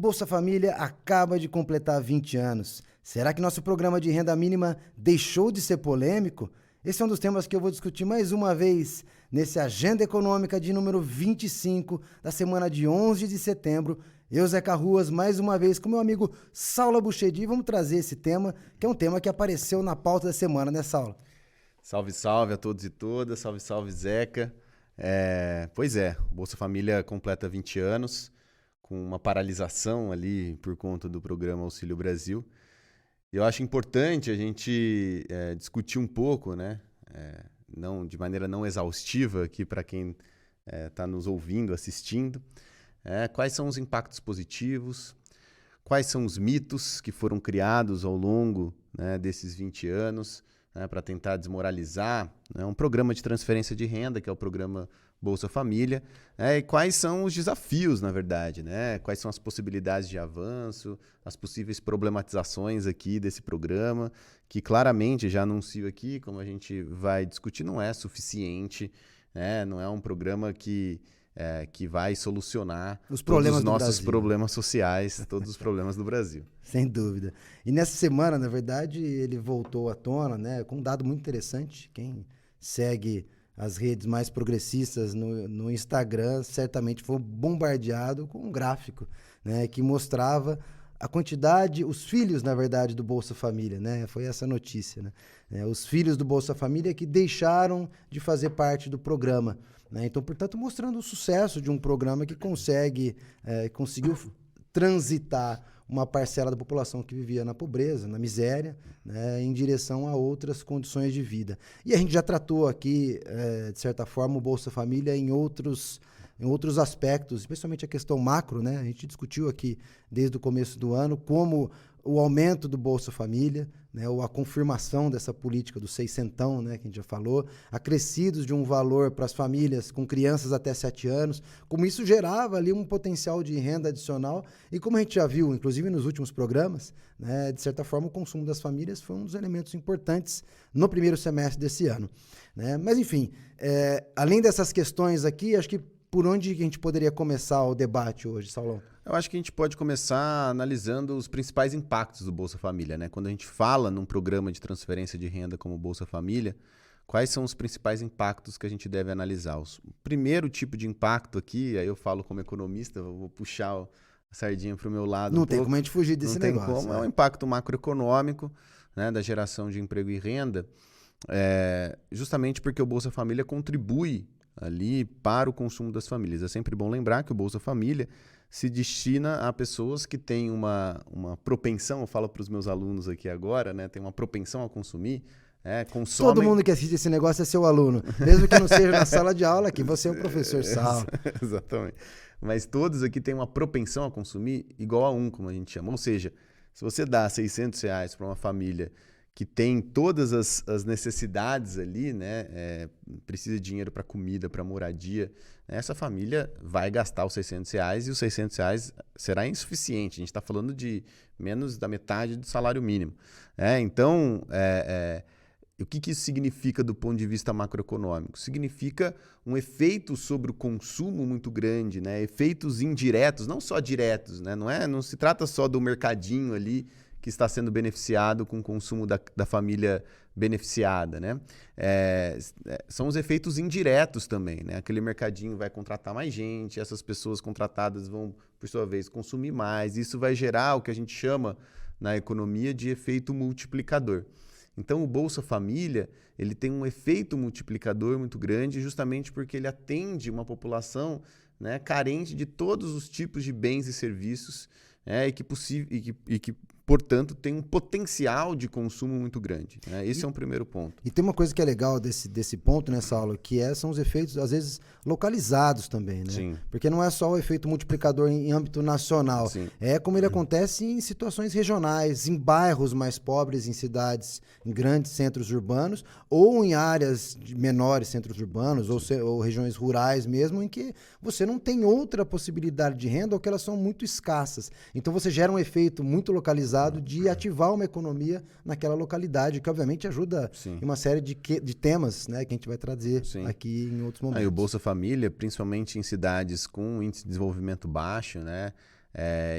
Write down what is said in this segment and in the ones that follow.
Bolsa Família acaba de completar 20 anos. Será que nosso programa de renda mínima deixou de ser polêmico? Esse é um dos temas que eu vou discutir mais uma vez nesse Agenda Econômica de número 25 da semana de 11 de setembro. Eu, Zeca Ruas, mais uma vez com meu amigo Saulo Abuchedi, vamos trazer esse tema, que é um tema que apareceu na pauta da semana, né, Saulo? Salve, salve a todos e todas, salve, salve, Zeca. Pois é, o Bolsa Família completa 20 anos, com uma paralisação ali por conta do programa Auxílio Brasil. E eu acho importante a gente discutir um pouco, né, não, de maneira não exaustiva aqui para quem está nos ouvindo, assistindo, quais são os impactos positivos, quais são os mitos que foram criados ao longo, né, desses 20 anos, para tentar desmoralizar um programa de transferência de renda, que é o programa Bolsa Família, e quais são os desafios, na verdade, né? Quais são as possibilidades de avanço, as possíveis problematizações aqui desse programa, que claramente, já anuncio aqui, como a gente vai discutir, não é suficiente, né? Não é um programa que vai solucionar todos os nossos problemas sociais, todos os problemas do Brasil. Sem dúvida. E nessa semana, na verdade, ele voltou à tona, né, com um dado muito interessante. Quem segue as redes mais progressistas no Instagram certamente foi bombardeado com um gráfico, né, que mostrava a quantidade, os filhos, na verdade, do Bolsa Família, né? Foi essa notícia, né? Os filhos do Bolsa Família que deixaram de fazer parte do programa, né? Então, portanto, mostrando o sucesso de um programa que conseguiu transitar uma parcela da população que vivia na pobreza, na miséria, né, em direção a outras condições de vida. E a gente já tratou aqui, de certa forma, o Bolsa Família em outros aspectos, especialmente a questão macro, né? A gente discutiu aqui desde o começo do ano como o aumento do Bolsa Família, né, ou a confirmação dessa política do seiscentão, né, que a gente já falou, acrescidos de um valor para as famílias com crianças até 7 anos, como isso gerava ali um potencial de renda adicional e como a gente já viu, inclusive nos últimos programas, né, de certa forma o consumo das famílias foi um dos elementos importantes no primeiro semestre desse ano, né? Mas enfim, além dessas questões aqui, acho que por onde a gente poderia começar o debate hoje, Saulão? Eu acho que a gente pode começar analisando os principais impactos do Bolsa Família, né? Quando a gente fala num programa de transferência de renda como o Bolsa Família, quais são os principais impactos que a gente deve analisar? O primeiro tipo de impacto aqui, aí eu falo como economista, vou puxar a sardinha para o meu lado. Não tem como a gente fugir desse negócio. Não tem como, é um impacto macroeconômico, né, da geração de emprego e renda, justamente porque o Bolsa Família contribui ali para o consumo das famílias. É sempre bom lembrar que o Bolsa Família se destina a pessoas que têm uma propensão, eu falo para os meus alunos aqui agora, né, tem uma propensão a consumir, consomem... Todo mundo que assiste esse negócio é seu aluno, mesmo que não seja na sala de aula, que você é o professor Saulo. Exatamente. Mas todos aqui têm uma propensão a consumir igual a 1, como a gente chama. Ou seja, se você dá R$600 para uma família que tem todas as necessidades ali, né, precisa de dinheiro para comida, para moradia, essa família vai gastar os R$600 e os R$600 será insuficiente. A gente está falando de menos da metade do salário mínimo. Então, o que isso significa do ponto de vista macroeconômico? Significa um efeito sobre o consumo muito grande, né? Efeitos indiretos, não só diretos, né? Não se trata só do mercadinho ali que está sendo beneficiado com o consumo da família beneficiada, né? São os efeitos indiretos também, né? Aquele mercadinho vai contratar mais gente, essas pessoas contratadas vão, por sua vez, consumir mais. Isso vai gerar o que a gente chama na economia de efeito multiplicador. Então, o Bolsa Família, ele tem um efeito multiplicador muito grande justamente porque ele atende uma população, né, carente de todos os tipos de bens e serviços, e que, portanto, tem um potencial de consumo muito grande, né? Esse é um primeiro ponto. E tem uma coisa que é legal desse ponto nessa aula, que são os efeitos, às vezes, localizados também, né? Sim. Porque não é só o efeito multiplicador em âmbito nacional. Sim. É como ele acontece em situações regionais, em bairros mais pobres, em cidades, em grandes centros urbanos, ou em áreas de menores centros urbanos, ou regiões rurais mesmo, em que você não tem outra possibilidade de renda ou que elas são muito escassas. Então você gera um efeito muito localizado de ativar uma economia naquela localidade, que obviamente ajuda Sim. em uma série de temas, né, que a gente vai trazer Sim. aqui em outros momentos. Aí o Bolsa Família, principalmente em cidades com índice de desenvolvimento baixo, né,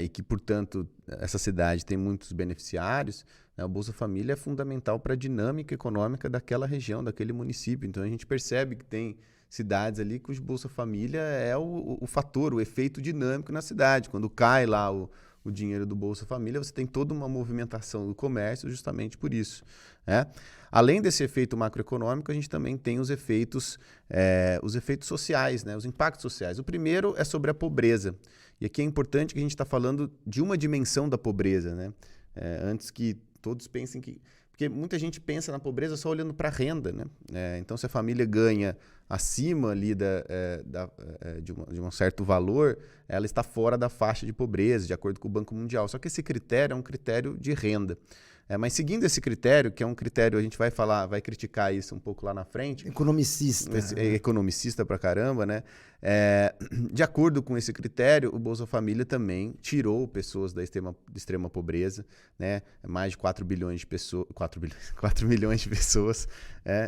e que, portanto, essa cidade tem muitos beneficiários, né, o Bolsa Família é fundamental para a dinâmica econômica daquela região, daquele município. Então, a gente percebe que tem cidades ali cujo Bolsa Família é o fator, o efeito dinâmico na cidade. Quando cai lá o dinheiro do Bolsa Família, você tem toda uma movimentação do comércio justamente por isso, né? Além desse efeito macroeconômico, a gente também tem os efeitos sociais, né? Os impactos sociais. O primeiro é sobre a pobreza. E aqui é importante que a gente está falando de uma dimensão da pobreza, né? Antes que todos pensem que... Porque muita gente pensa na pobreza só olhando para a renda, né? Então, se a família ganha acima ali de um certo valor, ela está fora da faixa de pobreza, de acordo com o Banco Mundial. Só que esse critério é um critério de renda. Mas seguindo esse critério, que é um critério, a gente vai criticar isso um pouco lá na frente. Economicista. Economicista pra caramba, né? De acordo com esse critério, o Bolsa Família também tirou pessoas da extrema pobreza, né? Mais de 4 bilhões de pessoas, 4 milhões de pessoas.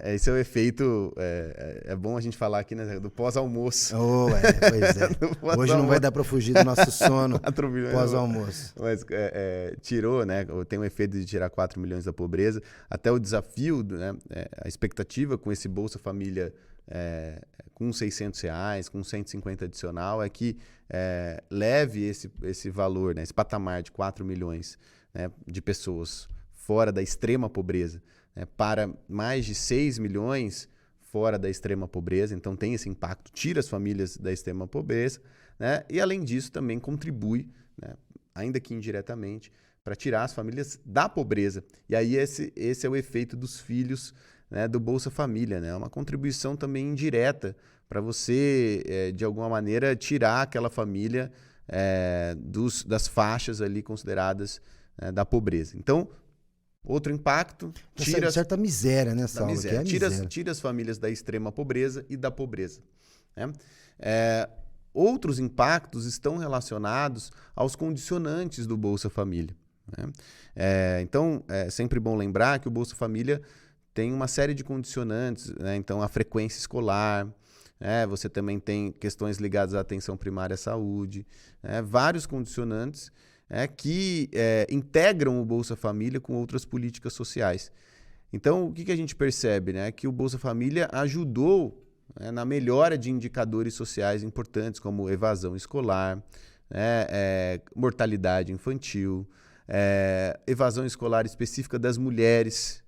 Esse é o efeito, é bom a gente falar aqui, né, do pós-almoço. Pois é. Hoje não vai dar para fugir do nosso sono pós-almoço. Mas tirou, né? Tem o efeito de tirar 4 milhões da pobreza. Até o desafio, né? A expectativa com esse Bolsa Família com R$600, com 150 adicional, é que leve esse valor, né? Esse patamar de 4 milhões, né, de pessoas fora da extrema pobreza, né, para mais de 6 milhões fora da extrema pobreza. Então tem esse impacto, tira as famílias da extrema pobreza, né, e além disso também contribui, né, ainda que indiretamente, para tirar as famílias da pobreza. E aí esse é o efeito dos filhos, né, do Bolsa Família, né? É uma contribuição também indireta para você, de alguma maneira, tirar aquela família das faixas ali consideradas da pobreza. Então, outro impacto... Tira certa miséria, né, Saulo? Miséria. Tira as famílias da extrema pobreza e da pobreza, né? Outros impactos estão relacionados aos condicionantes do Bolsa Família, né? Então, é sempre bom lembrar que o Bolsa Família tem uma série de condicionantes, né? Então, a frequência escolar, você também tem questões ligadas à atenção primária à saúde, vários condicionantes que integram o Bolsa Família com outras políticas sociais. Então, o que a gente percebe, né? Que o Bolsa Família ajudou, né, na melhora de indicadores sociais importantes, como evasão escolar, mortalidade infantil, evasão escolar específica das mulheres,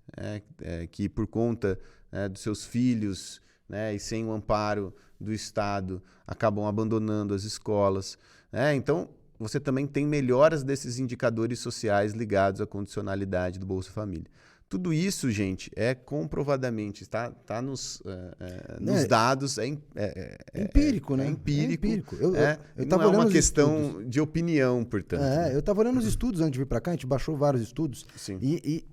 que por conta dos seus filhos, né, e sem o amparo do Estado, acabam abandonando as escolas. Então, você também tem melhoras desses indicadores sociais ligados à condicionalidade do Bolsa Família. Tudo isso, gente, comprovadamente, tá nos dados, empírico, né? É empírico. Não é uma questão de opinião, portanto. Eu estava olhando os estudos antes de vir para cá, a gente baixou vários estudos. Sim.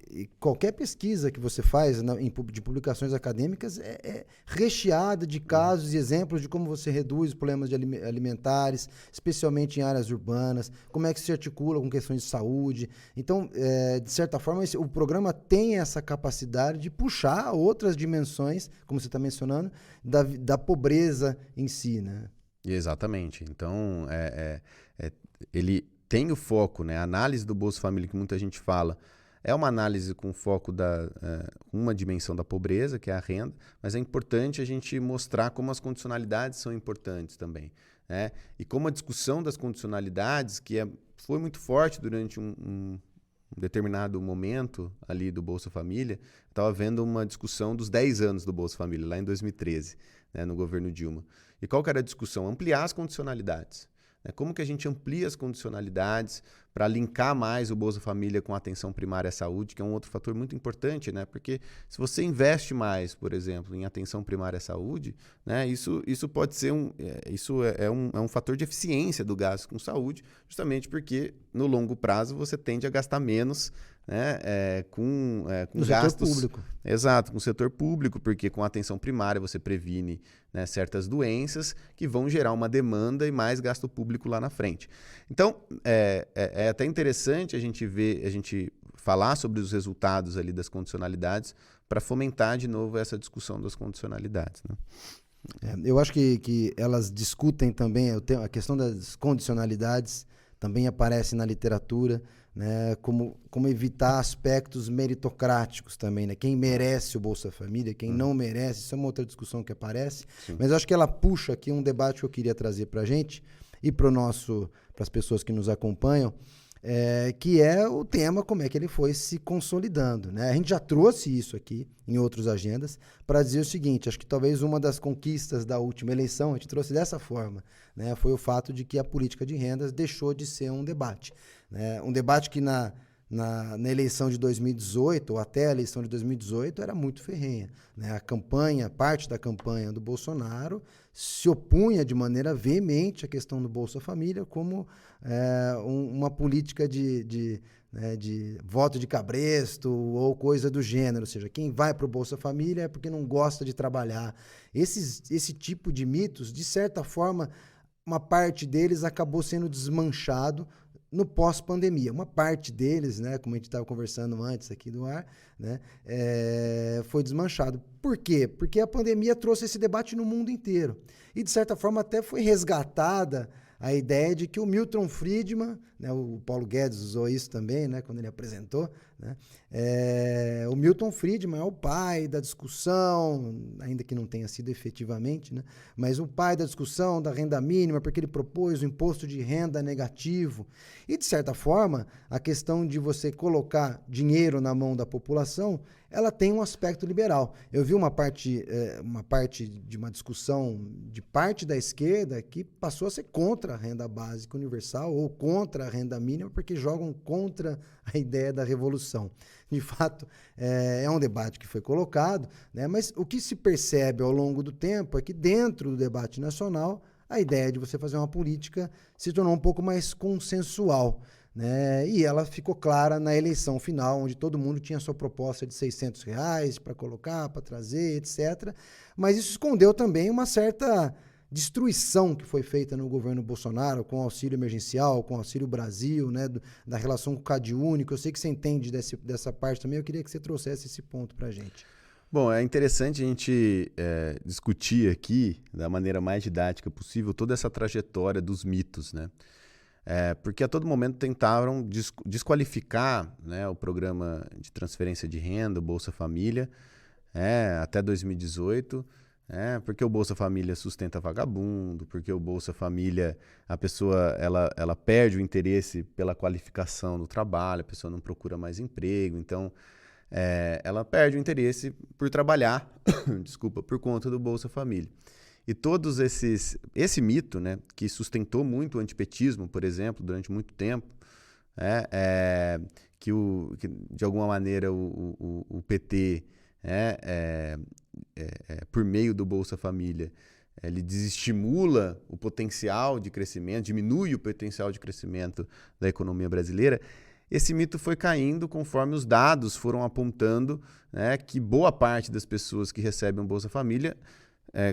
E qualquer pesquisa que você faz de publicações acadêmicas é recheada de casos e exemplos de como você reduz problemas alimentares, especialmente em áreas urbanas, como é que se articula com questões de saúde. Então, de certa forma, o programa tem essa capacidade de puxar outras dimensões, como você está mencionando, da pobreza em si, né? Exatamente. Então, ele tem o foco, né? A análise do Bolsa Família, que muita gente fala, é uma análise com foco uma dimensão da pobreza, que é a renda, mas é importante a gente mostrar como as condicionalidades são importantes também, né? E como a discussão das condicionalidades, que foi muito forte durante um determinado momento ali do Bolsa Família, estava havendo uma discussão dos 10 anos do Bolsa Família, lá em 2013, né, no governo Dilma. E qual que era a discussão? Ampliar as condicionalidades. Como que a gente amplia as condicionalidades para linkar mais o Bolsa Família com a atenção primária à saúde, que é um outro fator muito importante, né? Porque se você investe mais, por exemplo, em atenção primária à saúde, né, isso pode ser um fator de eficiência do gasto com saúde, justamente porque no longo prazo você tende a gastar menos, né, com gastos... setor público. Exato, com o setor público, porque com a atenção primária você previne, né, certas doenças que vão gerar uma demanda e mais gasto público lá na frente. Então, é até interessante a gente falar sobre os resultados ali das condicionalidades para fomentar de novo essa discussão das condicionalidades, né? Eu acho que elas discutem também a questão das condicionalidades, também aparece na literatura, né? Como evitar aspectos meritocráticos também, né? Quem merece o Bolsa Família, quem não merece, isso é uma outra discussão que aparece. Sim. Mas eu acho que ela puxa aqui um debate que eu queria trazer para a gente e para as pessoas que nos acompanham, que é o tema, como é que ele foi se consolidando, né? A gente já trouxe isso aqui em outras agendas para dizer o seguinte, acho que talvez uma das conquistas da última eleição, a gente trouxe dessa forma, né? Foi o fato de que a política de rendas deixou de ser um debate, né? Um debate que na eleição de 2018, ou até a eleição de 2018, era muito ferrenha, né? A campanha, parte da campanha do Bolsonaro se opunha de maneira veemente à questão do Bolsa Família como uma política de voto de cabresto ou coisa do gênero, ou seja, quem vai para o Bolsa Família é porque não gosta de trabalhar. Esse tipo de mitos, de certa forma, uma parte deles acabou sendo desmanchado no pós-pandemia. Uma parte deles, né, como a gente estava conversando antes aqui do ar, né, foi desmanchado. Por quê? Porque a pandemia trouxe esse debate no mundo inteiro. E, de certa forma, até foi resgatada a ideia de que o Milton Friedman, né, o Paulo Guedes usou isso também, né, quando ele apresentou, né, o Milton Friedman é o pai da discussão, ainda que não tenha sido efetivamente, né, mas o pai da discussão da renda mínima, porque ele propôs o imposto de renda negativo. E, de certa forma, a questão de você colocar dinheiro na mão da população, ela tem um aspecto liberal. Eu vi uma parte de uma discussão de parte da esquerda que passou a ser contra a renda básica universal ou contra a renda mínima, porque jogam contra a ideia da revolução. De fato, é um debate que foi colocado, né? Mas o que se percebe ao longo do tempo é que dentro do debate nacional, a ideia de você fazer uma política se tornou um pouco mais consensual, né? E ela ficou clara na eleição final, onde todo mundo tinha sua proposta de R$600 para colocar, para trazer, etc. Mas isso escondeu também uma certa destruição que foi feita no governo Bolsonaro com o auxílio emergencial, com o Auxílio Brasil, né, da relação com o CadÚnico. Eu sei que você entende dessa parte também, eu queria que você trouxesse esse ponto para a gente. Bom, é interessante a gente discutir aqui, da maneira mais didática possível, toda essa trajetória dos mitos, né? Porque a todo momento tentaram desqualificar, né, o programa de transferência de renda, o Bolsa Família, até 2018, porque o Bolsa Família sustenta vagabundo, porque o Bolsa Família, a pessoa ela perde o interesse pela qualificação do trabalho, a pessoa não procura mais emprego, então ela perde o interesse por trabalhar, desculpa, por conta do Bolsa Família. E todos esse mito, né, que sustentou muito o antipetismo, por exemplo, durante muito tempo, que de alguma maneira o PT, por meio do Bolsa Família, ele desestimula o potencial de crescimento, diminui o potencial de crescimento da economia brasileira. Esse mito foi caindo conforme os dados foram apontando, né, que boa parte das pessoas que recebem o Bolsa Família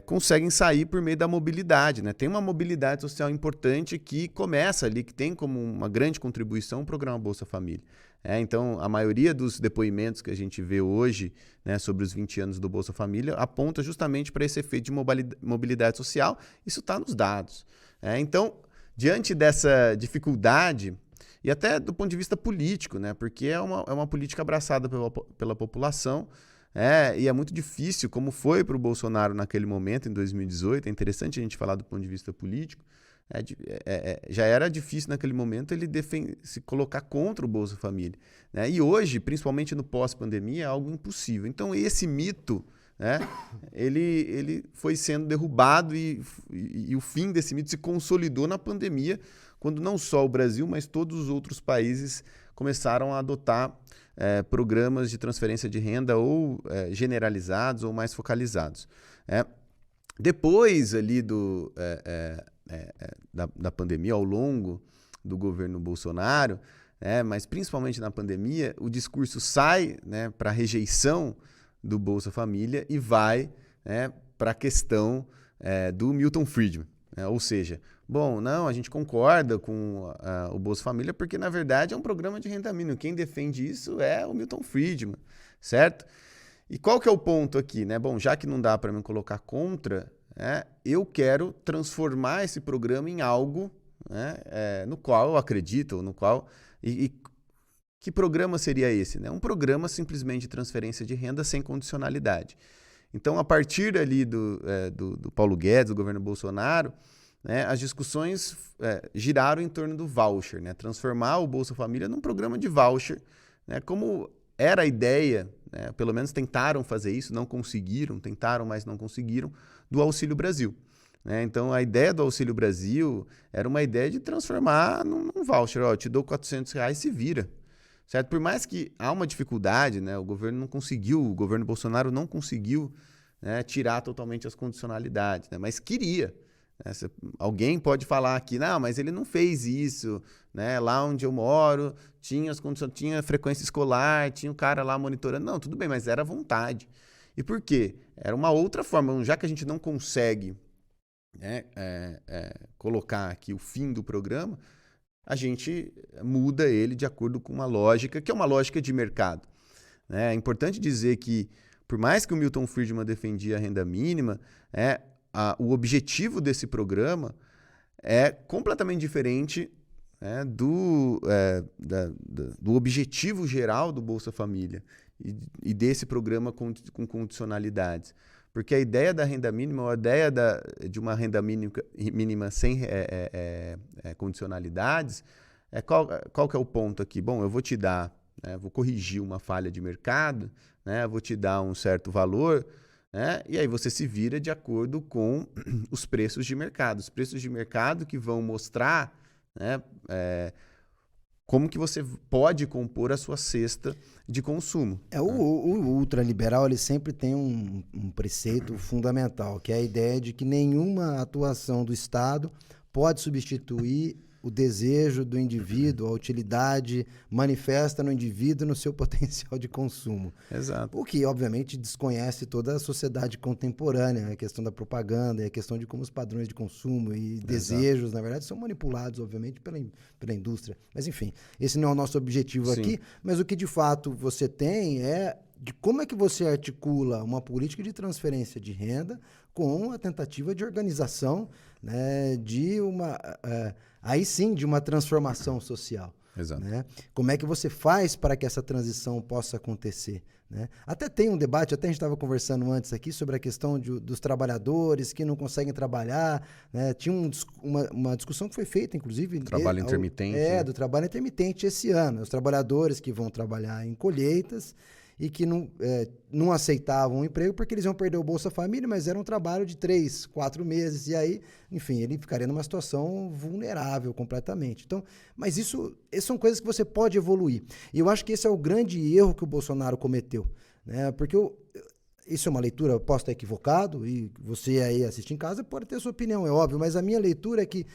conseguem sair por meio da mobilidade, né? Tem uma mobilidade social importante que começa ali, que tem como uma grande contribuição o programa Bolsa Família. Então, a maioria dos depoimentos que a gente vê hoje, né, sobre os 20 anos do Bolsa Família aponta justamente para esse efeito de mobilidade social. Isso está nos dados. Então, diante dessa dificuldade, e até do ponto de vista político, né, porque é uma política abraçada pela população, e é muito difícil, como foi para o Bolsonaro naquele momento, em 2018, é interessante a gente falar do ponto de vista político, já era difícil naquele momento ele se colocar contra o Bolsa Família, né? E hoje, principalmente no pós-pandemia, é algo impossível. Então esse mito, né, ele foi sendo derrubado e o fim desse mito se consolidou na pandemia, quando não só o Brasil, mas todos os outros países começaram a adotar programas de transferência de renda ou generalizados ou mais focalizados. Depois ali da pandemia, ao longo do governo Bolsonaro, mas principalmente na pandemia, o discurso sai, né, para a rejeição do Bolsa Família e vai, né, para a questão do Milton Friedman. Ou seja, bom, não, a gente concorda com o Bolsa Família porque, na verdade, é um programa de renda mínima. Quem defende isso é o Milton Friedman, certo? E qual que é o ponto aqui, né? Bom, já que não dá para me colocar contra, eu quero transformar esse programa em algo, né, no qual eu acredito, no qual... que programa seria esse? Né? Um programa simplesmente de transferência de renda sem condicionalidade. Então, a partir ali do Paulo Guedes, do governo Bolsonaro, né, as discussões giraram em torno do voucher, né? Transformar o Bolsa Família num programa de voucher, né? Como era a ideia, né? Pelo menos tentaram fazer isso, não conseguiram, tentaram, mas não conseguiram, do Auxílio Brasil. Né? Então, a ideia do Auxílio Brasil era uma ideia de transformar num voucher. Ó, eu te dou R$400, se vira. Certo? Por mais que há uma dificuldade, né? O governo Bolsonaro não conseguiu, né, tirar totalmente as condicionalidades, né? Mas queria. Né? Alguém pode falar aqui, não, mas ele não fez isso, né? Lá onde eu moro tinha frequência escolar, tinha o cara lá monitorando. Não, tudo bem, mas era vontade. E por quê? Era uma outra forma, já que a gente não consegue, né, colocar aqui o fim do programa, a gente muda ele de acordo com uma lógica, que é uma lógica de mercado. Né? É importante dizer que, por mais que o Milton Friedman defendia a renda mínima, o objetivo desse programa é completamente diferente, né, do objetivo geral do Bolsa Família e desse programa com condicionalidades. Porque a ideia da renda mínima, ou a ideia de uma renda mínima sem condicionalidades, qual que é o ponto aqui? Bom, eu vou te dar, né, vou corrigir uma falha de mercado, né, vou te dar um certo valor, né, e aí você se vira de acordo com os preços de mercado. Os preços de mercado que vão mostrar, né, como que você pode compor a sua cesta de consumo. O ultraliberal ele sempre tem um preceito fundamental, que é a ideia de que nenhuma atuação do Estado pode substituir o desejo do indivíduo, a utilidade manifesta no indivíduo no seu potencial de consumo. Exato. O que, obviamente, desconhece toda a sociedade contemporânea, a questão da propaganda, a questão de como os padrões de consumo e desejos, na verdade, são manipulados, obviamente, pela indústria. Mas, enfim, esse não é o nosso objetivo aqui, mas o que, de fato, você tem é de como é que você articula uma política de transferência de renda com a tentativa de organização, né, de uma... aí sim, de uma transformação social. Exato. Né? Como é que você faz para que essa transição possa acontecer? Né? Até tem um debate, até a gente estava conversando antes aqui sobre a questão dos trabalhadores que não conseguem trabalhar. Né? Tinha uma discussão que foi feita, inclusive... Trabalho intermitente. Né? Do trabalho intermitente esse ano. Os trabalhadores que vão trabalhar em colheitas e que não aceitavam o emprego porque eles iam perder o Bolsa Família, mas era um trabalho de 3, 4 meses, e aí, enfim, ele ficaria numa situação vulnerável completamente. Então, mas isso são coisas que você pode evoluir. E eu acho que esse é o grande erro que o Bolsonaro cometeu, né? Porque isso é uma leitura, eu posso estar equivocado, e você aí assiste em casa pode ter sua opinião, é óbvio, mas a minha leitura é que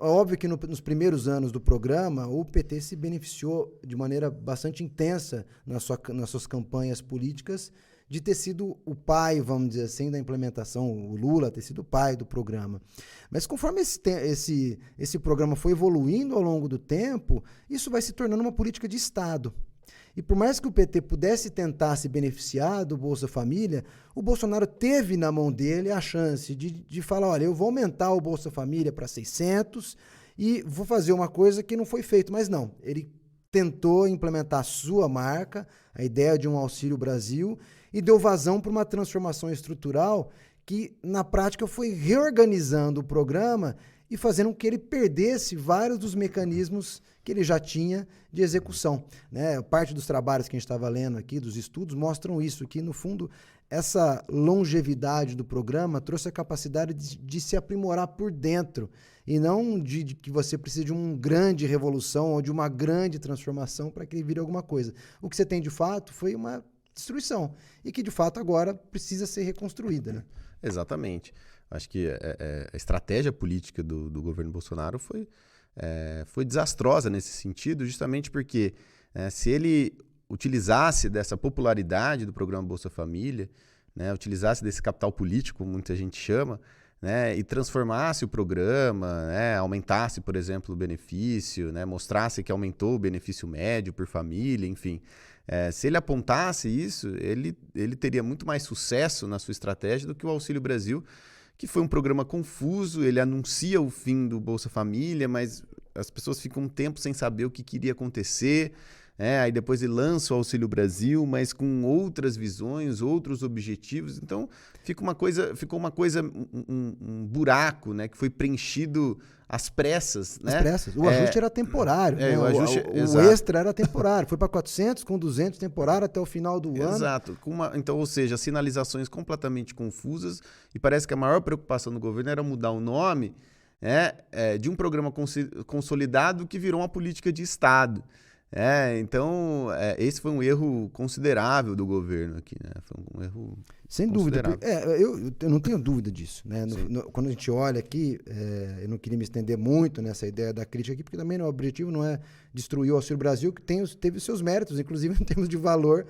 óbvio que nos primeiros anos do programa, o PT se beneficiou de maneira bastante intensa nas suas campanhas políticas de ter sido o pai, vamos dizer assim, da implementação, o Lula ter sido o pai do programa. Mas conforme esse programa foi evoluindo ao longo do tempo, isso vai se tornando uma política de Estado. E por mais que o PT pudesse tentar se beneficiar do Bolsa Família, o Bolsonaro teve na mão dele a chance de falar, olha, eu vou aumentar o Bolsa Família para 600 e vou fazer uma coisa que não foi feito. Mas não, ele tentou implementar a sua marca, a ideia de um Auxílio Brasil, e deu vazão para uma transformação estrutural que, na prática, foi reorganizando o programa e fazendo com que ele perdesse vários dos mecanismos que ele já tinha de execução. Né? Parte dos trabalhos que a gente estava lendo aqui, dos estudos, mostram isso, que, no fundo, essa longevidade do programa trouxe a capacidade de se aprimorar por dentro, e não de que você precisa de uma grande revolução ou de uma grande transformação para que ele vire alguma coisa. O que você tem, de fato, foi uma destruição, e que, de fato, agora precisa ser reconstruída. Né? Exatamente. Acho que a estratégia política do governo Bolsonaro foi desastrosa nesse sentido, justamente porque se ele utilizasse dessa popularidade do programa Bolsa Família, né, utilizasse desse capital político, como muita gente chama, né, e transformasse o programa, né, aumentasse, por exemplo, o benefício, né, mostrasse que aumentou o benefício médio por família, enfim. Se ele apontasse isso, ele teria muito mais sucesso na sua estratégia do que o Auxílio Brasil, que foi um programa confuso, ele anuncia o fim do Bolsa Família, mas as pessoas ficam um tempo sem saber o que queria acontecer, aí depois ele lança o Auxílio Brasil, mas com outras visões, outros objetivos, então ficou uma coisa, um buraco, né, que foi preenchido às pressas. Né? Às pressas. O ajuste era temporário. Né? O extra era temporário. Foi para 400, com 200 temporário até o final do ano. Exato. Então, ou seja, sinalizações completamente confusas e parece que a maior preocupação do governo era mudar o nome de um programa consolidado que virou uma política de Estado. Então, esse foi um erro considerável do governo aqui, né? Foi um erro sem dúvida. Eu não tenho dúvida disso. Né? Quando a gente olha aqui, eu não queria me estender muito nessa ideia da crítica aqui, porque também o objetivo não é destruir o Auxílio Brasil, que teve seus méritos, inclusive em termos de valor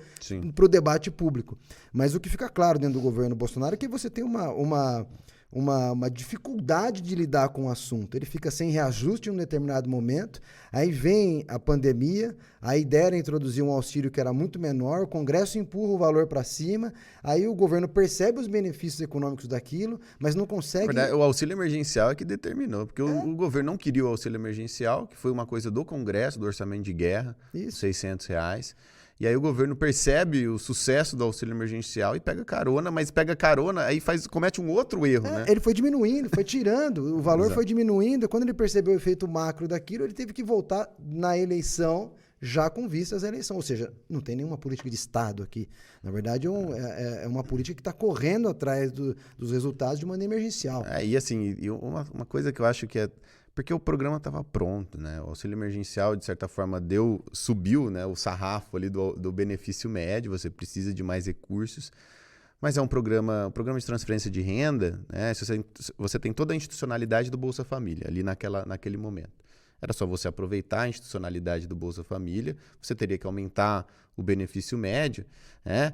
para o debate público. Mas o que fica claro dentro do governo Bolsonaro é que você tem uma dificuldade de lidar com o assunto. Ele fica sem reajuste em um determinado momento, aí vem a pandemia, a ideia era introduzir um auxílio que era muito menor, o Congresso empurra o valor para cima, aí o governo percebe os benefícios econômicos daquilo, mas não consegue... Na verdade, o auxílio emergencial é que determinou, porque o governo não queria o auxílio emergencial, que foi uma coisa do Congresso, do orçamento de guerra, R$600. E aí o governo percebe o sucesso do auxílio emergencial e pega carona, aí comete um outro erro, né? Ele foi diminuindo, foi tirando, o valor foi diminuindo. Quando ele percebeu o efeito macro daquilo, ele teve que voltar na eleição já com vistas à eleição. Ou seja, não tem nenhuma política de Estado aqui. Na verdade, é uma política que está correndo atrás dos resultados de maneira emergencial. E assim, uma coisa que eu acho que é... Porque o programa estava pronto, né? O auxílio emergencial, de certa forma, subiu, né, o sarrafo ali do benefício médio, você precisa de mais recursos, mas é um programa de transferência de renda, né? Você tem toda a institucionalidade do Bolsa Família ali naquele momento. Era só você aproveitar a institucionalidade do Bolsa Família, você teria que aumentar o benefício médio, né?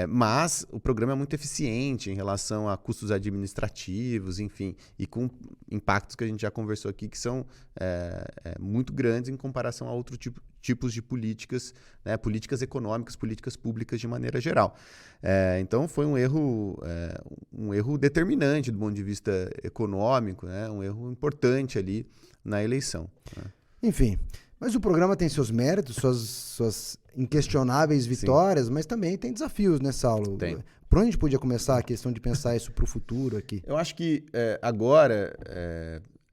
Mas o programa é muito eficiente em relação a custos administrativos, enfim, e com impactos que a gente já conversou aqui que são muito grandes em comparação a outros tipos de políticas, né? Políticas econômicas, políticas públicas de maneira geral. Então foi um erro determinante do ponto de vista econômico, né? Um erro importante ali na eleição. Né? Enfim, mas o programa tem seus méritos, suas inquestionáveis vitórias, mas também tem desafios, né, Saulo? Tem. Por onde a gente podia começar a questão de pensar isso para o futuro aqui? Eu acho que agora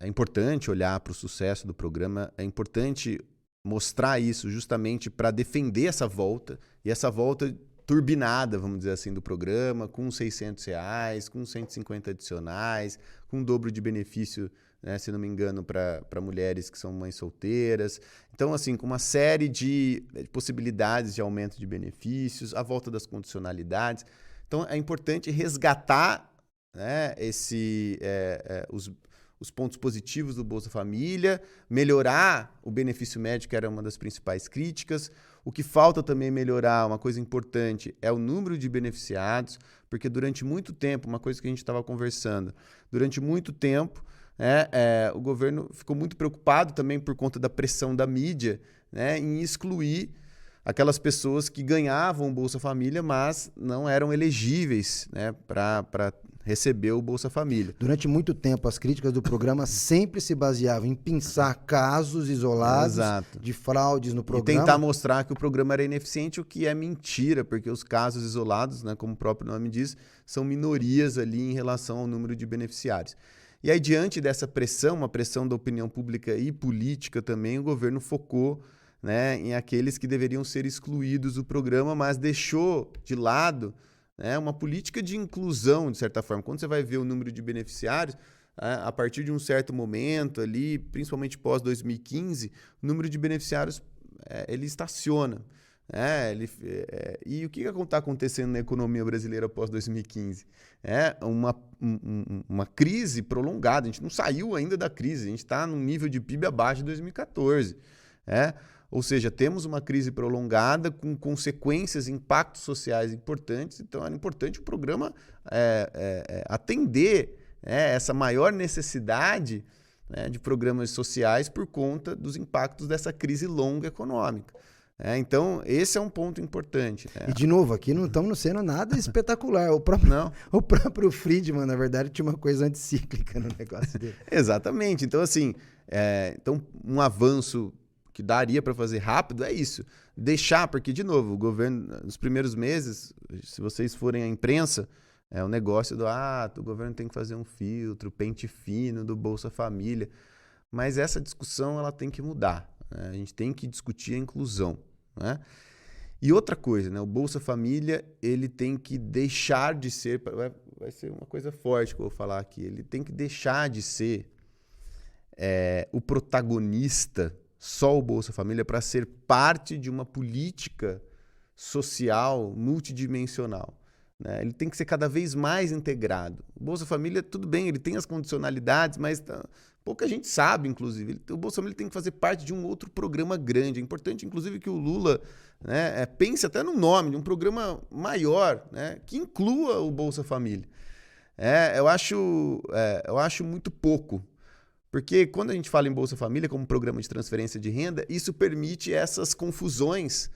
é importante olhar para o sucesso do programa, é importante mostrar isso justamente para defender essa volta, e essa volta turbinada, vamos dizer assim, do programa, com R$600, com 150 adicionais, com um dobro de benefício, né, se não me engano, para mulheres que são mães solteiras. Então, assim, com uma série de possibilidades de aumento de benefícios, a volta das condicionalidades. Então, é importante resgatar, né, os pontos positivos do Bolsa Família, melhorar o benefício médio, que era uma das principais críticas. O que falta também melhorar, uma coisa importante, é o número de beneficiados, porque durante muito tempo, uma coisa que a gente estava conversando, durante muito tempo, o governo ficou muito preocupado também por conta da pressão da mídia, né, em excluir aquelas pessoas que ganhavam o Bolsa Família, mas não eram elegíveis, né, para receber o Bolsa Família. Durante muito tempo, as críticas do programa sempre se baseavam em pensar casos isolados de fraudes no programa. E tentar mostrar que o programa era ineficiente, o que é mentira, porque os casos isolados, né, como o próprio nome diz, são minorias ali em relação ao número de beneficiários. E aí, diante dessa pressão, uma pressão da opinião pública e política também, o governo focou, né, em aqueles que deveriam ser excluídos do programa, mas deixou de lado, né, uma política de inclusão, de certa forma. Quando você vai ver o número de beneficiários, a partir de um certo momento ali, principalmente pós-2015, o número de beneficiários ele estaciona. E o que está acontecendo na economia brasileira pós-2015? Uma crise prolongada. A gente não saiu ainda da crise, a gente está num nível de PIB abaixo de 2014. Ou seja, temos uma crise prolongada com consequências, impactos sociais importantes. Então, era importante o programa atender essa maior necessidade, né, de programas sociais por conta dos impactos dessa crise longa econômica. Então, esse é um ponto importante. E, de novo, aqui não estamos sendo nada espetacular. O próprio Friedman, na verdade, tinha uma coisa anticíclica no negócio dele. Exatamente. Então, assim, um avanço que daria para fazer rápido é isso. Deixar, porque, de novo, o governo, nos primeiros meses, se vocês forem à imprensa, o negócio o governo tem que fazer um filtro, pente fino do Bolsa Família. Mas essa discussão ela tem que mudar. Né? A gente tem que discutir a inclusão. Né? E outra coisa, né? O Bolsa Família ele tem que deixar de ser, vai ser uma coisa forte que eu vou falar aqui, ele tem que deixar de ser o protagonista, só o Bolsa Família, para ser parte de uma política social multidimensional. Né? Ele tem que ser cada vez mais integrado. O Bolsa Família, tudo bem, ele tem as condicionalidades, mas pouca gente sabe, inclusive. O Bolsa Família tem que fazer parte de um outro programa grande. É importante, inclusive, que o Lula, né, pense até no nome de um programa maior, né, que inclua o Bolsa Família. Eu acho muito pouco. Porque quando a gente fala em Bolsa Família como programa de transferência de renda, isso permite essas confusões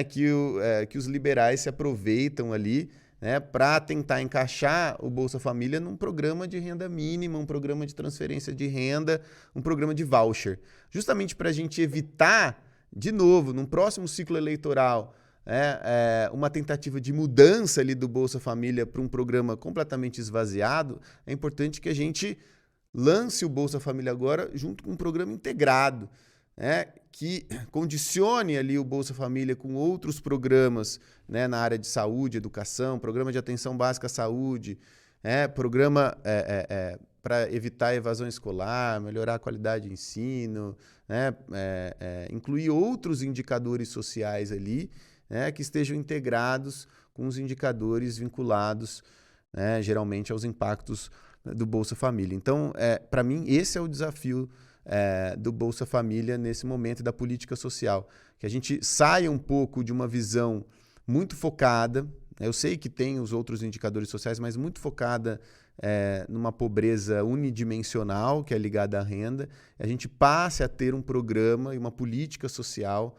que os liberais se aproveitam ali, né, para tentar encaixar o Bolsa Família num programa de renda mínima, um programa de transferência de renda, um programa de voucher. Justamente para a gente evitar, de novo, num próximo ciclo eleitoral, uma tentativa de mudança ali do Bolsa Família para um programa completamente esvaziado, é importante que a gente lance o Bolsa Família agora junto com um programa integrado, que condicione ali o Bolsa Família com outros programas, né, na área de saúde, educação, programa de atenção básica à saúde, programa para evitar a evasão escolar, melhorar a qualidade de ensino, né, incluir outros indicadores sociais ali, né, que estejam integrados com os indicadores vinculados, né, geralmente aos impactos do Bolsa Família. Então, para mim, esse é o desafio do Bolsa Família nesse momento da política social. Que a gente saia um pouco de uma visão muito focada, eu sei que tem os outros indicadores sociais, mas muito focada numa pobreza unidimensional, que é ligada à renda, a gente passe a ter um programa e uma política social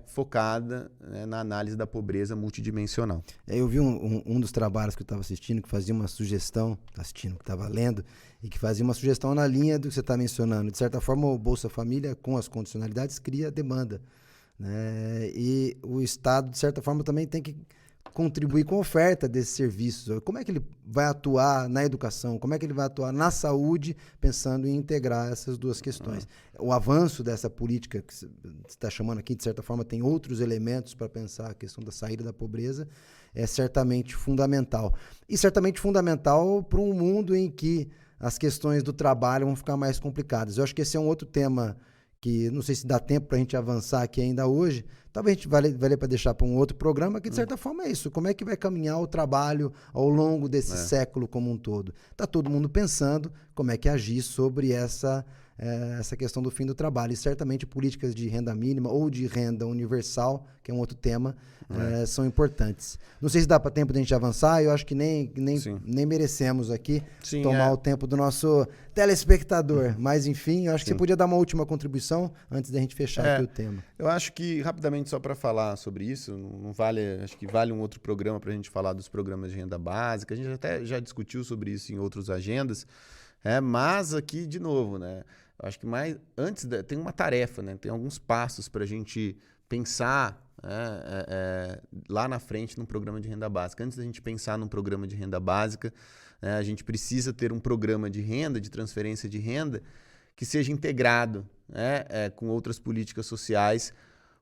focada, né, na análise da pobreza multidimensional. Eu vi um dos trabalhos que eu estava assistindo, que fazia uma sugestão, que estava lendo, e que fazia uma sugestão na linha do que você está mencionando. De certa forma, o Bolsa Família, com as condicionalidades, cria demanda. Né? E o Estado, de certa forma, também tem que contribuir com a oferta desses serviços. Como é que ele vai atuar na educação? Como é que ele vai atuar na saúde, pensando em integrar essas duas questões? O avanço dessa política que você está chamando aqui, de certa forma, tem outros elementos para pensar a questão da saída da pobreza, é certamente fundamental. E certamente fundamental para um mundo em que as questões do trabalho vão ficar mais complicadas. Eu acho que esse é um outro tema que não sei se dá tempo para a gente avançar aqui ainda hoje. Talvez a gente valha para deixar para um outro programa, que de certa forma é isso. Como é que vai caminhar o trabalho ao longo desse século como um todo? Está todo mundo pensando como é que agir sobre essa questão do fim do trabalho. E certamente políticas de renda mínima ou de renda universal, que é um outro tema, são importantes. Não sei se dá para tempo de a gente avançar, eu acho que nem merecemos aqui tomar o tempo do nosso telespectador. Mas, enfim, eu acho que você podia dar uma última contribuição antes da gente fechar aqui o tema. Eu acho que, rapidamente, só para falar sobre isso, não vale, acho que vale um outro programa para a gente falar dos programas de renda básica. A gente até já discutiu sobre isso em outras agendas, mas aqui, de novo, né? Eu acho que tem uma tarefa, né? Tem alguns passos para a gente pensar lá na frente num programa de renda básica. Antes da gente pensar num programa de renda básica, a gente precisa ter um programa de renda, de transferência de renda, que seja integrado, com outras políticas sociais,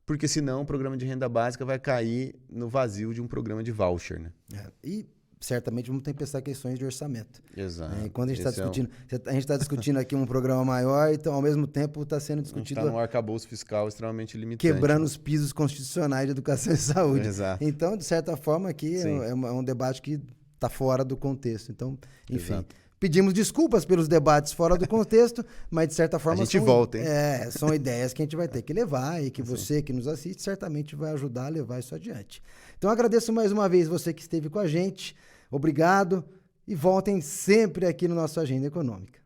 porque senão o programa de renda básica vai cair no vazio de um programa de voucher. Né? E certamente vamos ter que pensar questões de orçamento. Exato. Quando a gente está discutindo aqui um programa maior, então ao mesmo tempo está sendo discutido... Está num arcabouço fiscal extremamente limitante. Quebrando os pisos constitucionais de educação e saúde. Exato. Então, de certa forma, aqui é um debate que está fora do contexto. Então, enfim... Exato. Pedimos desculpas pelos debates fora do contexto, mas de certa forma... A gente volta, hein? São ideias que a gente vai ter que levar e que você que nos assiste certamente vai ajudar a levar isso adiante. Então agradeço mais uma vez você que esteve com a gente. Obrigado e voltem sempre aqui no nosso Agenda Econômica.